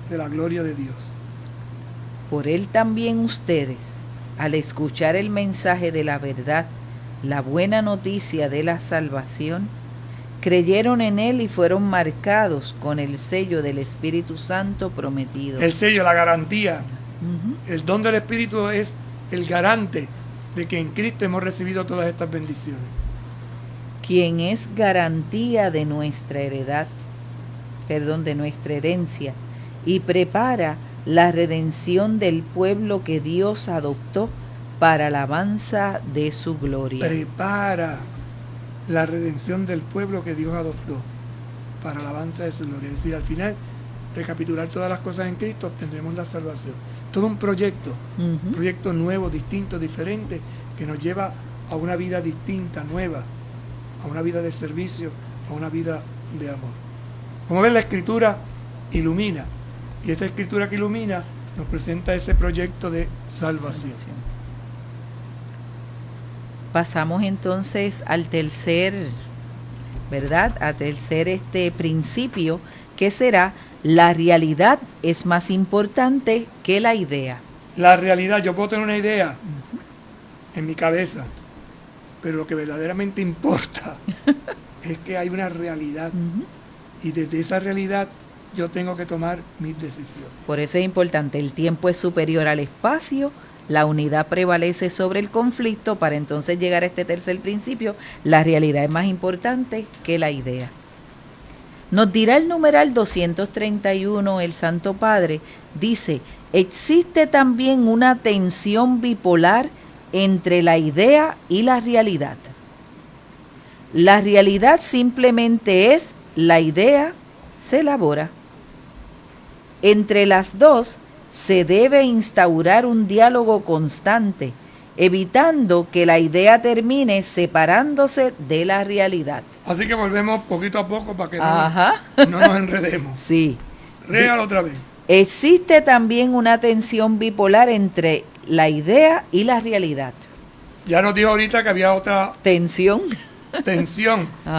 de la gloria de Dios. Por Él también ustedes, al escuchar el mensaje de la verdad, la buena noticia de la salvación, creyeron en Él y fueron marcados con el sello del Espíritu Santo prometido. El sello, la garantía El don del Espíritu es el garante de que en Cristo hemos recibido todas estas bendiciones. Quien es garantía de nuestra de nuestra herencia, y prepara la redención del pueblo que Dios adoptó para alabanza de su gloria. Prepara la redención del pueblo que Dios adoptó para alabanza de su gloria. Es decir, al final, recapitular todas las cosas en Cristo, obtendremos la salvación. Todo un proyecto nuevo, distinto, diferente, que nos lleva a una vida distinta, nueva, a una vida de servicio, a una vida de amor. Como ven, la Escritura ilumina, y esta Escritura que ilumina nos presenta ese proyecto de salvación. Pasamos entonces al tercer, ¿verdad? Al tercer principio, que será: la realidad es más importante que la idea. La realidad, yo puedo tener una idea en mi cabeza, pero lo que verdaderamente importa es que hay una realidad, y desde esa realidad yo tengo que tomar mis decisiones. Por eso es importante: el tiempo es superior al espacio, la unidad prevalece sobre el conflicto. Para entonces llegar a este tercer principio, la realidad es más importante que la idea. Nos dirá el numeral 231, el Santo Padre, dice: existe también una tensión bipolar entre la idea y la realidad. La realidad simplemente es, la idea se elabora. Entre las dos se debe instaurar un diálogo constante, evitando que la idea termine separándose de la realidad. Así que volvemos poquito a poco para que no nos enredemos. Sí. Léalo otra vez. Existe también una tensión bipolar entre la idea y la realidad. Ya nos dijo ahorita que había otra tensión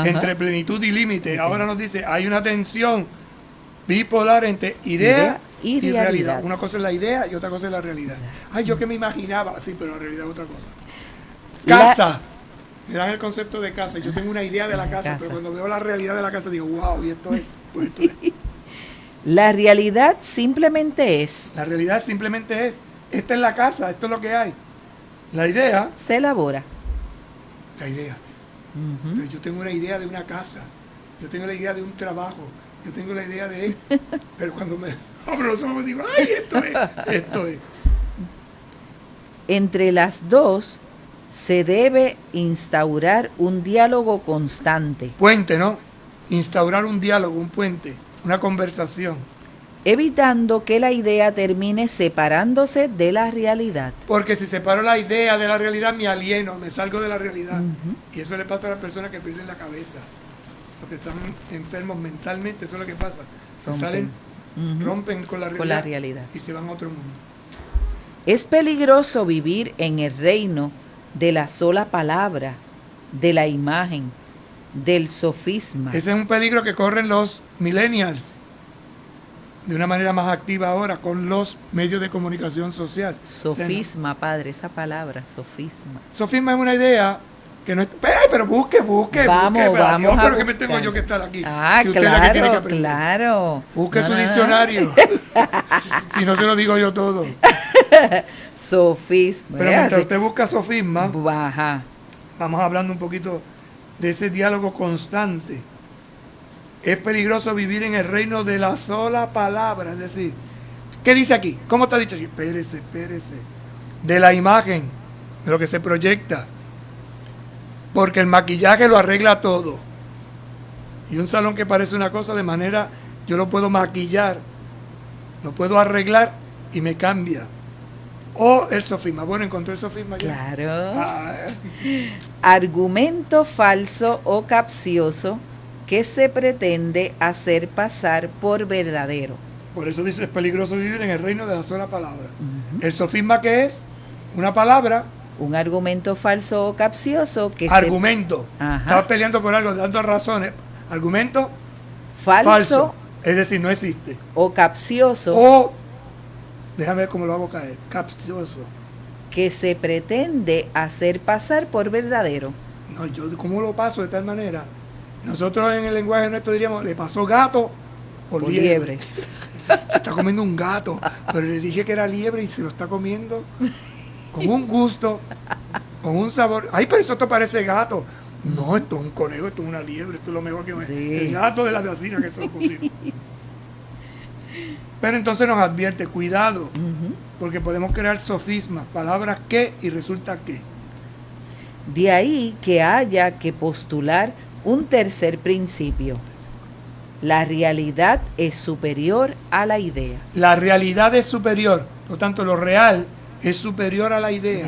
entre plenitud y límite. Ahora nos dice, hay una tensión bipolar entre idea y realidad. Una cosa es la idea y otra cosa es la realidad. Ay, yo que me imaginaba, sí, pero la realidad es otra cosa. Casa. Me dan el concepto de casa. Yo tengo una idea de la casa, pero cuando veo la realidad de la casa digo, wow, y esto es, pues esto es. La realidad simplemente es. La realidad simplemente es. Esta es la casa, esto es lo que hay. La idea se elabora. La idea. Entonces yo tengo una idea de una casa, yo tengo la idea de un trabajo, yo tengo la idea de esto, pero cuando me abro los ojos digo, ay, esto es. Entre las dos se debe instaurar un diálogo constante. Puente, ¿no? Instaurar un diálogo, un puente, una conversación. Evitando que la idea termine separándose de la realidad. Porque si separo la idea de la realidad me alieno, me salgo de la realidad. Y eso le pasa a las personas que pierden la cabeza. Los que están enfermos mentalmente, eso es lo que pasa. Rompen con la realidad y se van a otro mundo. Es peligroso vivir en el reino de la sola palabra, de la imagen, del sofisma. Ese es un peligro que corren los millennials de una manera más activa ahora con los medios de comunicación social. Sofisma, padre, esa palabra, sofisma. Sofisma es una idea que no es... Pero busque. Vamos Dios, a pero que me tengo yo que estar aquí. Si usted claro, es la que tiene que aprender. Claro. Busque su diccionario. Si no se lo digo yo todo. Sofisma. Pero mientras usted busca sofisma, vamos hablando un poquito de ese diálogo constante. Es peligroso vivir en el reino de la sola palabra. Es decir, ¿qué dice aquí? ¿Cómo está dicho aquí? Espérese. De la imagen, de lo que se proyecta. Porque el maquillaje lo arregla todo. Y un salón que parece una cosa, de manera, yo lo puedo maquillar, lo puedo arreglar y me cambia. O el sofisma. Bueno, encontré el sofisma ya. Claro. Argumento falso o capcioso que se pretende hacer pasar por verdadero. Por eso dice, es peligroso vivir en el reino de la sola palabra. El sofisma, ¿qué es? Una palabra. Un argumento falso o capcioso que argumento. Estaba peleando por algo, dando razones. Argumento falso. Es decir, no existe. O capcioso. O, déjame ver cómo lo hago caer. Capcioso. Que se pretende hacer pasar por verdadero. No, yo, ¿cómo lo paso de tal manera? Nosotros en el lenguaje nuestro diríamos, le pasó gato o O liebre. Se está comiendo un gato, pero le dije que era liebre y se lo está comiendo con un gusto, con un sabor. Ay, pero esto parece gato. No, esto es un conejo, esto es una liebre, esto es lo mejor que me... Sí. El gato de la vecina que son posible. Pero entonces nos advierte, cuidado, Ujú. porque podemos crear sofismas, palabras que y resulta que. De ahí que haya que postular un tercer principio. La realidad es superior a la idea. La realidad es superior, por lo tanto lo real es superior a la idea,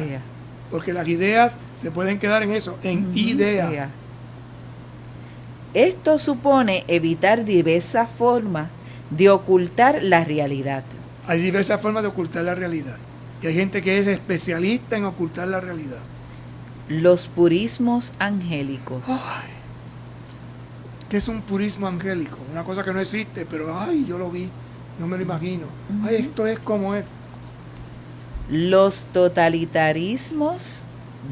porque las ideas se pueden quedar en eso, en Ujú, idea. Esto supone evitar diversas formas de ocultar la realidad. Hay diversas formas de ocultar la realidad, y hay gente que es especialista en ocultar la realidad. Los purismos angélicos. Ay, ¿qué es un purismo angélico? Una cosa que no existe, pero ay, yo lo vi, no me lo imagino. Ay, esto es como es. Los totalitarismos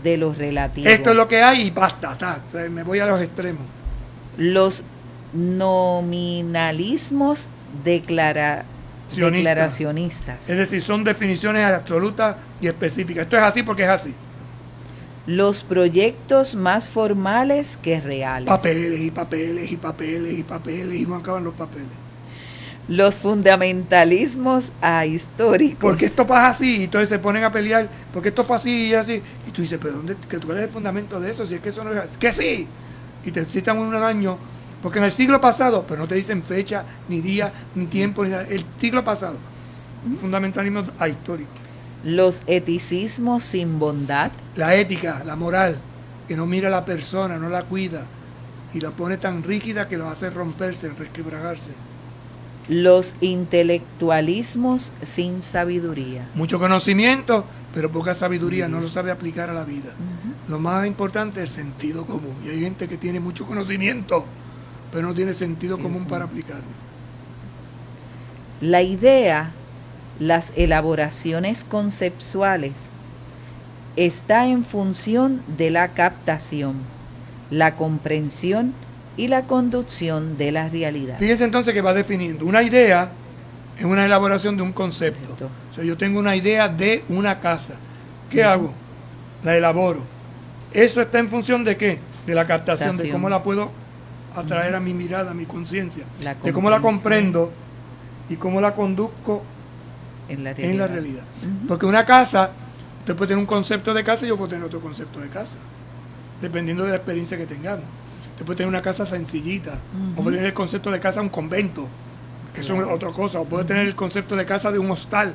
de los relativos. Esto es lo que hay y basta, está. O sea, me voy a los extremos. Los nominalismos declaracionistas. Es decir, son definiciones absolutas y específicas. Esto es así porque es así. Los proyectos más formales que reales. Papeles y papeles y papeles y papeles y no acaban los papeles. Los fundamentalismos ahistóricos. Porque esto pasa así y entonces se ponen a pelear porque esto fue así y así. Y tú dices, pero ¿dónde, cuál es el fundamento de eso? Si es que eso no es así. ¡Que sí! Y te citan un año, porque en el siglo pasado, pero no te dicen fecha, ni día, ni tiempo, ni nada. El siglo pasado. Fundamentalismo ahistórico. Los eticismos sin bondad. La ética, la moral, que no mira a la persona, no la cuida y la pone tan rígida que lo hace romperse, resquebrajarse. Los intelectualismos sin sabiduría. Mucho conocimiento, pero poca sabiduría, no lo sabe aplicar a la vida. Lo más importante es el sentido común. Y hay gente que tiene mucho conocimiento, pero no tiene sentido común para aplicarlo. La idea, las elaboraciones conceptuales, está en función de la captación, la comprensión y la conducción de la realidad. Fíjense entonces que va definiendo. Una idea es una elaboración de un concepto. Correcto. O sea, yo tengo una idea de una casa. ¿Qué hago? La elaboro. ¿Eso está en función de qué? De la captación, de cómo la puedo atraer a mi mirada, a mi conciencia, de cómo la comprendo y cómo la conduzco En la realidad. Porque una casa, usted puede tener un concepto de casa y yo puedo tener otro concepto de casa, dependiendo de la experiencia que tengamos. Usted puede tener una casa sencillita, o puede tener el concepto de casa de un convento, que eso es otra cosa, o puede tener el concepto de casa de un hostal,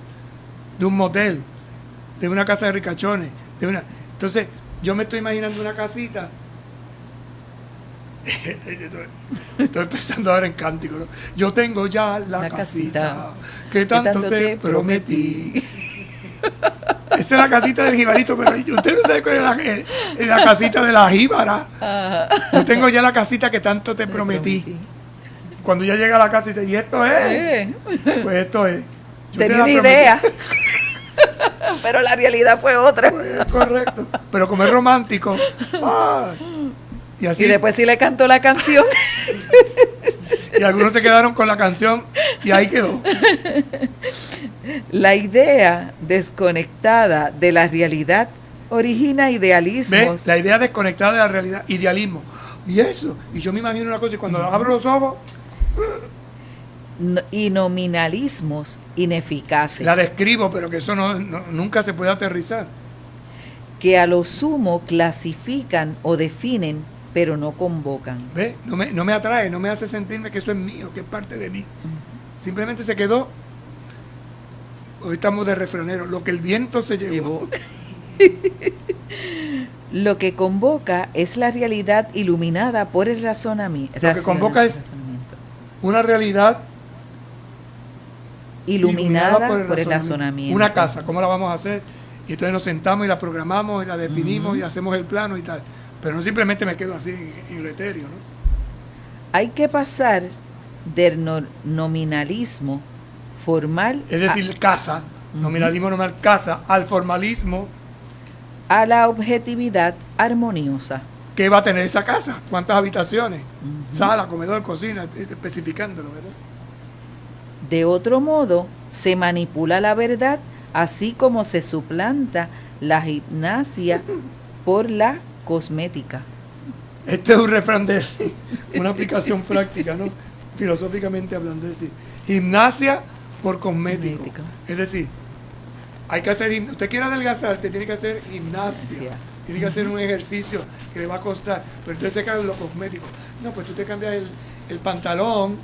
de un motel, de una casa de ricachones, Entonces, yo me estoy imaginando una casita. Estoy pensando ahora en cántico, ¿no? Yo tengo ya la casita que tanto te prometí. Esa es la casita del jibarito, pero usted no sabe cuál es la casita de la jíbara. Yo tengo ya la casita que tanto te prometí. Cuando ya llega a la casa y dice, ¿y esto es? Pues esto es. Yo tenía te la una prometí. idea, pero la realidad fue otra. Pues, correcto. Pero como es romántico. Y así. Y después sí le cantó la canción. Y algunos se quedaron con la canción y ahí quedó. La idea desconectada de la realidad origina idealismos. ¿Ve? La idea desconectada de la realidad, idealismo. Y eso, y yo me imagino una cosa, y cuando abro los ojos, Y nominalismos ineficaces. la describo, pero que eso nunca se puede aterrizar. Que a lo sumo clasifican o definen, pero no convocan. ¿Ve? No me atrae, no me hace sentirme que eso es mío, que es parte de mí. Simplemente se quedó. Hoy estamos de refranero, lo que el viento se llevó. Lo que convoca es la realidad iluminada por el razonamiento. Lo que convoca es una realidad iluminada por el razonamiento. Una casa, ¿cómo la vamos a hacer? Y entonces nos sentamos y la programamos y la definimos y hacemos el plano y tal. Pero no simplemente me quedo así en lo etéreo, ¿no? Hay que pasar del nominalismo formal, es decir, casa, nominalismo normal, casa, al formalismo. A la objetividad armoniosa. ¿Qué va a tener esa casa? ¿Cuántas habitaciones? Sala, comedor, cocina, especificándolo, ¿verdad? De otro modo, se manipula la verdad, así como se suplanta la gimnasia por la cosmética. Este es un refrán de una aplicación práctica, ¿no? Filosóficamente hablando, es decir, gimnasia por cosmético. Cosmético. Es decir, hay que hacer, usted quiere adelgazar, te tiene que hacer gimnasia. Tiene que hacer un ejercicio que le va a costar, pero entonces se cambian los cosméticos. No, pues tú te cambias el pantalón,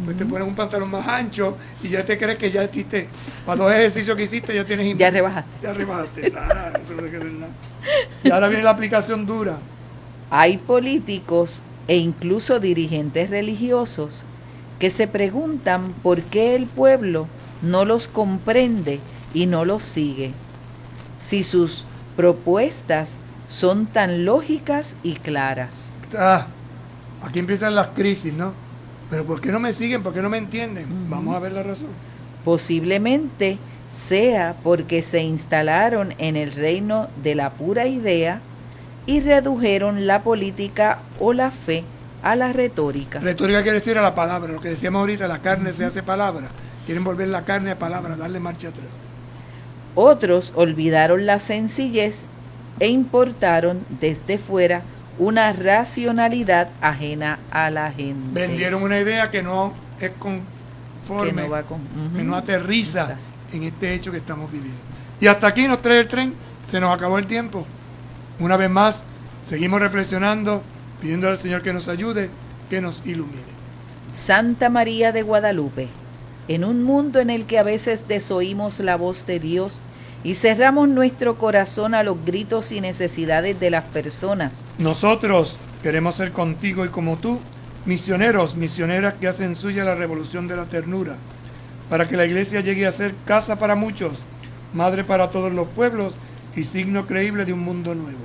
pues te pones un pantalón más ancho y ya te crees que ya hiciste, para dos ejercicios que hiciste ya tienes gimnasia. Ya rebajaste. Ya rebajaste. Nada, eso no hay que ver nada. Y ahora viene la aplicación dura. Hay políticos e incluso dirigentes religiosos que se preguntan por qué el pueblo no los comprende y no los sigue, si sus propuestas son tan lógicas y claras. Aquí empiezan las crisis, ¿no? Pero ¿por qué no me siguen? ¿Por qué no me entienden? Vamos a ver la razón. Posiblemente sea porque se instalaron en el reino de la pura idea y redujeron la política o la fe a la retórica. Retórica quiere decir a la palabra, lo que decíamos ahorita, la carne se hace palabra. Quieren volver la carne a palabra, darle marcha atrás. Otros olvidaron la sencillez e importaron desde fuera una racionalidad ajena a la gente. Vendieron una idea que no es conforme, que no va con, que no aterriza Exacto. en este hecho que estamos viviendo. Y hasta aquí nos trae el tren, se nos acabó el tiempo. Una vez más, seguimos reflexionando, pidiendo al Señor que nos ayude, que nos ilumine. Santa María de Guadalupe, en un mundo en el que a veces desoímos la voz de Dios y cerramos nuestro corazón a los gritos y necesidades de las personas, Nosotros queremos ser contigo y como tú, misioneros, misioneras que hacen suya la revolución de la ternura, para que la iglesia llegue a ser casa para muchos, madre para todos los pueblos y signo creíble de un mundo nuevo.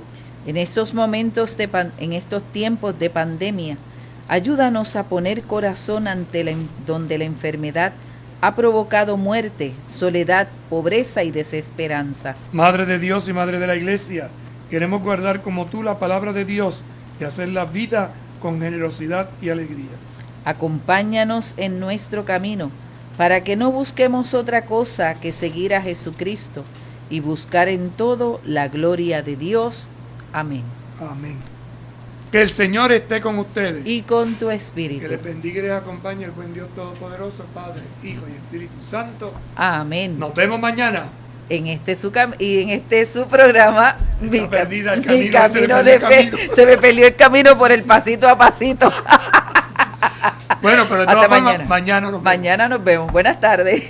en estos momentos en estos tiempos de pandemia, ayúdanos a poner corazón ante donde la enfermedad ha provocado muerte, soledad, pobreza y desesperanza. Madre de Dios y Madre de la Iglesia, queremos guardar como tú la palabra de Dios y hacer la vida con generosidad y alegría. Acompáñanos en nuestro camino, para que no busquemos otra cosa que seguir a Jesucristo y buscar en todo la gloria de Dios. Amén. Amén. Que el Señor esté con ustedes. Y con tu Que espíritu. les bendiga y les acompañe el buen Dios Todopoderoso, Padre, Hijo y Espíritu Santo. Amén. Nos vemos mañana. En este su programa, Está perdida el mi camino, se le camino perdió de el fe. camino. Se me perdió el camino por el pasito a pasito. Bueno, pero de Hasta todas formas, mañana. mañana nos vemos. Mañana nos vemos. Buenas tardes.